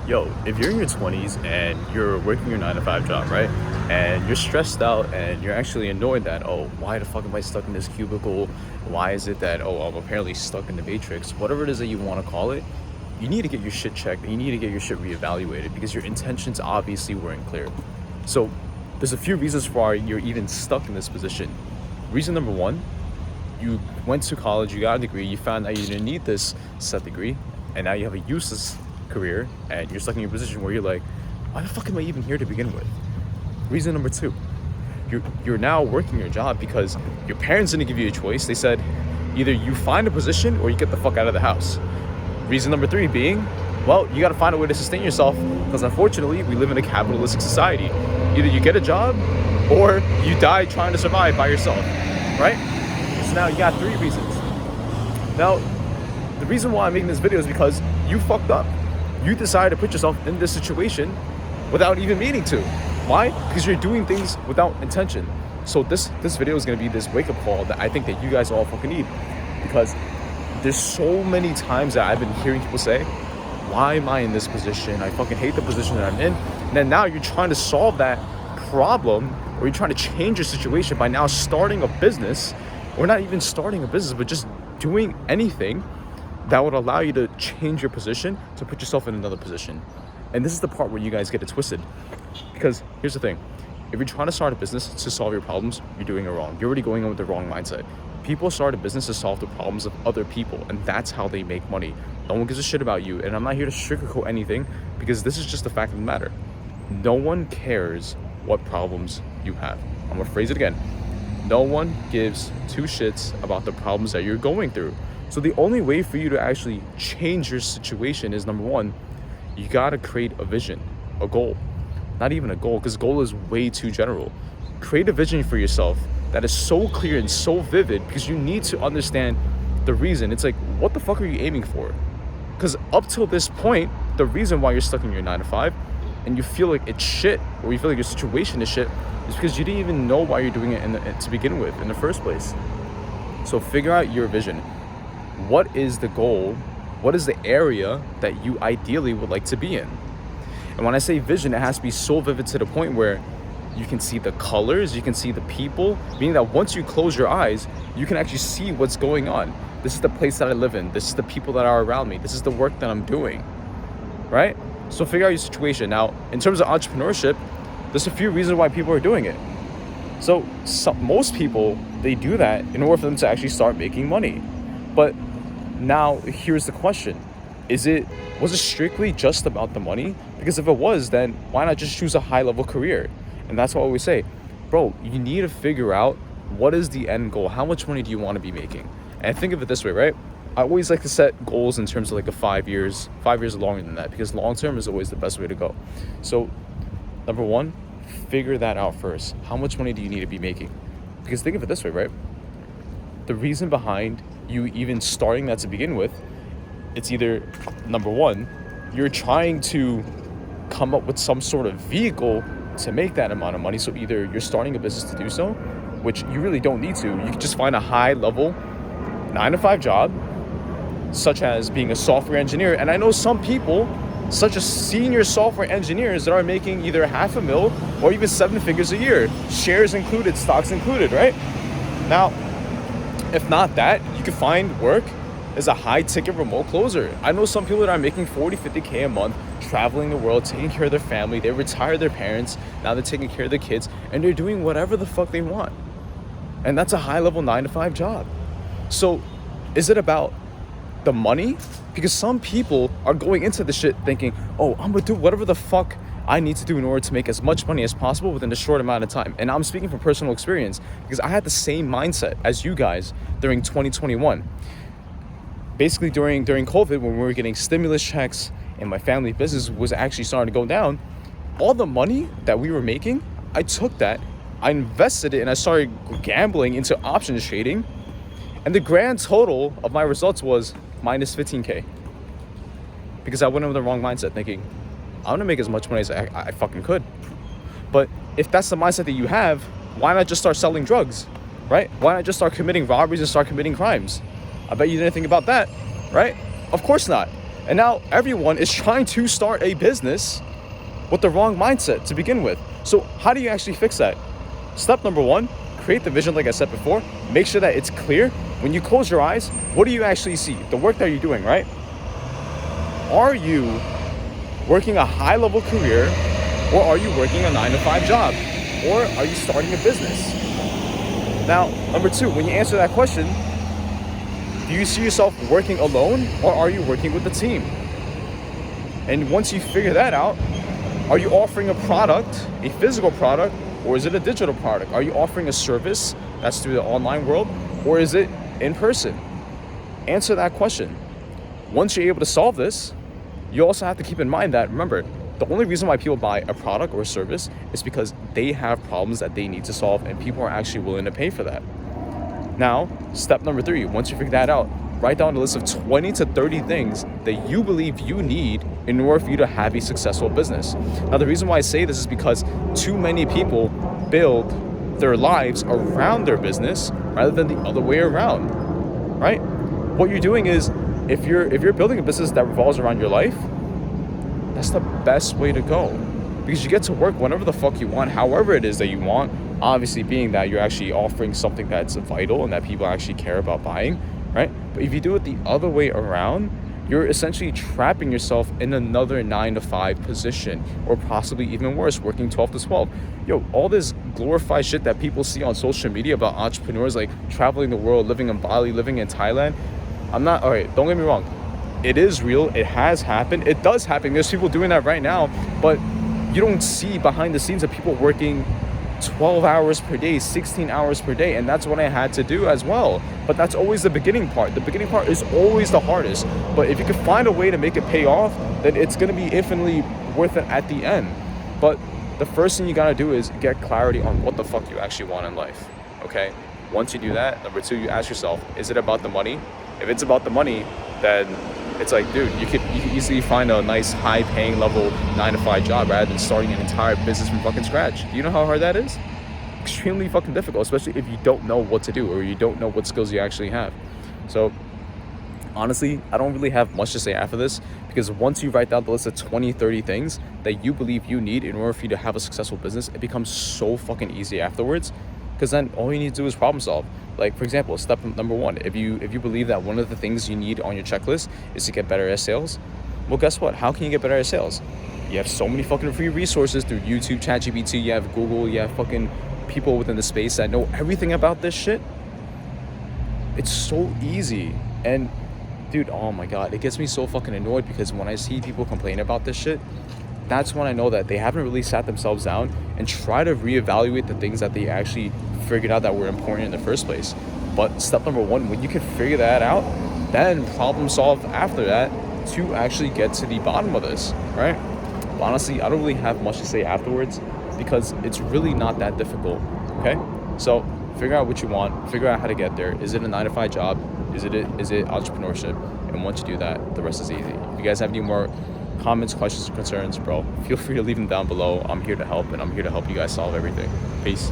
Yo, if you're in your 20s and you're working your 9 to 5 job, right? And you're stressed out and you're actually annoyed that, oh, why the fuck am I stuck in this cubicle? Why is it that, oh, I'm apparently stuck in the matrix? Whatever it is that you want to call it, you need to get your shit checked and you need to get your shit reevaluated because your intentions obviously weren't clear. So, there's a few reasons why you're even stuck in this position. Reason number one, you went to college, you got a degree, you found out you didn't need this said degree, and now you have a useless career and you're stuck in your position where you're like, why the fuck am I even here to begin with? Reason number two, you're now working your job because your parents didn't give you a choice. They said either you find a position or you get the fuck out of the house. Reason number three being, well, you got to find a way to sustain yourself because unfortunately we live in a capitalistic society. Either you get a job or you die trying to survive by yourself, right? So now you got three reasons. Now, the reason why I'm making this video is because you fucked up. You decided to put yourself in this situation without even meaning to. Why? Because you're doing things without intention. So this video is going to be this wake-up call that I think that you guys all fucking need. Because there's so many times that I've been hearing people say, why am I in this position? I fucking hate the position that I'm in. And then now you're trying to solve that problem, or you're trying to change your situation by now starting a business, or not even starting a business, but just doing anything that would allow you to change your position to put yourself in another position. And this is the part where you guys get it twisted. Because here's the thing. If you're trying to start a business to solve your problems, you're doing it wrong. You're already going in with the wrong mindset. People start a business to solve the problems of other people, and that's how they make money. No one gives a shit about you, and I'm not here to sugarcoat anything because this is just the fact of the matter. No one cares what problems you have. I'm gonna phrase it again. No one gives two shits about the problems that you're going through. So the only way for you to actually change your situation is, number one, you gotta create a vision, a goal. Not even a goal, because goal is way too general. Create a vision for yourself that is so clear and so vivid because you need to understand the reason. It's like, what the fuck are you aiming for? Because up till this point, the reason why you're stuck in your 9 to 5 and you feel like it's shit, or you feel like your situation is shit, is because you didn't even know why you're doing it to begin with in the first place. So figure out your vision. What is the goal? What is the area that you ideally would like to be in? And when I say vision, it has to be so vivid to the point where you can see the colors, you can see the people, meaning that once you close your eyes, you can actually see what's going on. This is the place that I live in. This is the people that are around me. This is the work that I'm doing, right? So figure out your situation. Now, in terms of entrepreneurship, there's a few reasons why people are doing it. So most people, they do that in order for them to actually start making money. But now here's the question. Was it strictly just about the money? Because if it was, then why not just choose a high-level career? And that's what I always say, bro, you need to figure out what is the end goal. How much money do you want to be making? And think of it this way, right? I always like to set goals in terms of like 5 years longer than that, because long-term is always the best way to go. So number one, figure that out first. How much money do you need to be making? Because think of it this way, right? The reason behind you even starting that to begin with, it's either, number one, you're trying to come up with some sort of vehicle to make that amount of money. So either you're starting a business to do so, which you really don't need to. You can just find a high level 9 to 5 job, such as being a software engineer. And I know some people, such as senior software engineers, that are making either $500,000 or even 7 figures a year, shares included, stocks included, right? Now, if not that, you can find work as a high ticket remote closer. I know some people that are making 40, 50K a month, traveling the world, taking care of their family. They retired their parents, now they're taking care of their kids, and they're doing whatever the fuck they want. And that's a high level 9 to 5 job. So is it about the money? Because some people are going into this shit thinking, oh, I'm gonna do whatever the fuck I need to do in order to make as much money as possible within a short amount of time. And I'm speaking from personal experience because I had the same mindset as you guys during 2021. Basically during COVID, when we were getting stimulus checks and my family business was actually starting to go down, all the money that we were making, I took that, I invested it, and I started gambling into options trading. And the grand total of my results was minus 15K. Because I went in with the wrong mindset thinking, I'm gonna make as much money as I fucking could. But if that's the mindset that you have, why not just start selling drugs, right? Why not just start committing robberies and start committing crimes? I bet you didn't think about that, right? Of course not. And now everyone is trying to start a business with the wrong mindset to begin with. So how do you actually fix that? Step number one, create the vision like I said before. Make sure that it's clear. When you close your eyes, what do you actually see? The work that you're doing, right? Are you working a high-level career, or are you working a 9-to-5 job? Or are you starting a business? Now, number two, when you answer that question, do you see yourself working alone, or are you working with a team? And once you figure that out, are you offering a product, a physical product, or is it a digital product? Are you offering a service that's through the online world, or is it in person? Answer that question. Once you're able to solve this, you also have to keep in mind that, remember, the only reason why people buy a product or a service is because they have problems that they need to solve, and people are actually willing to pay for that. Now, step number three, once you figure that out, write down a list of 20 to 30 things that you believe you need in order for you to have a successful business. Now, the reason why I say this is because too many people build their lives around their business rather than the other way around, right? What you're doing is, if you're building a business that revolves around your life, that's the best way to go, because you get to work whenever the fuck you want, however it is that you want, obviously being that you're actually offering something that's vital and that people actually care about buying, right? But if you do it the other way around, you're essentially trapping yourself in another 9-to-5 position, or possibly even worse, working 12 to 12. Yo, all this glorified shit that people see on social media about entrepreneurs like traveling the world, living in Bali, living in Thailand, all right, don't get me wrong. It is real. It has happened. It does happen. There's people doing that right now, but you don't see behind the scenes of people working 12 hours per day, 16 hours per day. And that's what I had to do as well. But that's always the beginning part. The beginning part is always the hardest. But if you can find a way to make it pay off, then it's going to be infinitely worth it at the end. But the first thing you got to do is get clarity on what the fuck you actually want in life. Okay? Once you do that, number two, you ask yourself, is it about the money? If it's about the money, then it's like, dude, you could easily find a nice high-paying level 9-to-5 job rather than starting an entire business from fucking scratch. Do you know how hard that is? Extremely fucking difficult, especially if you don't know what to do or you don't know what skills you actually have. So honestly, I don't really have much to say after this, because once you write down the list of 20, 30 things that you believe you need in order for you to have a successful business, it becomes so fucking easy afterwards, because then all you need to do is problem solve. Like, for example, step number one, if you believe that one of the things you need on your checklist is to get better at sales, well, guess what? How can you get better at sales? You have so many fucking free resources through YouTube, ChatGPT, you have Google, you have fucking people within the space that know everything about this shit. It's so easy. And dude, oh my God, it gets me so fucking annoyed, because when I see people complain about this shit, that's when I know that they haven't really sat themselves down and try to reevaluate the things that they actually figured out that were important in the first place. But step number one, when you can figure that out, then problem solve after that to actually get to the bottom of this, right? But honestly, I don't really have much to say afterwards, because it's really not that difficult, okay? So figure out what you want, figure out how to get there. Is it a 9-to-5 job? Is it entrepreneurship? And once you do that, the rest is easy. If you guys have any more comments, questions, or concerns, bro, feel free to leave them down below. I'm here to help, and I'm here to help you guys solve everything. Peace.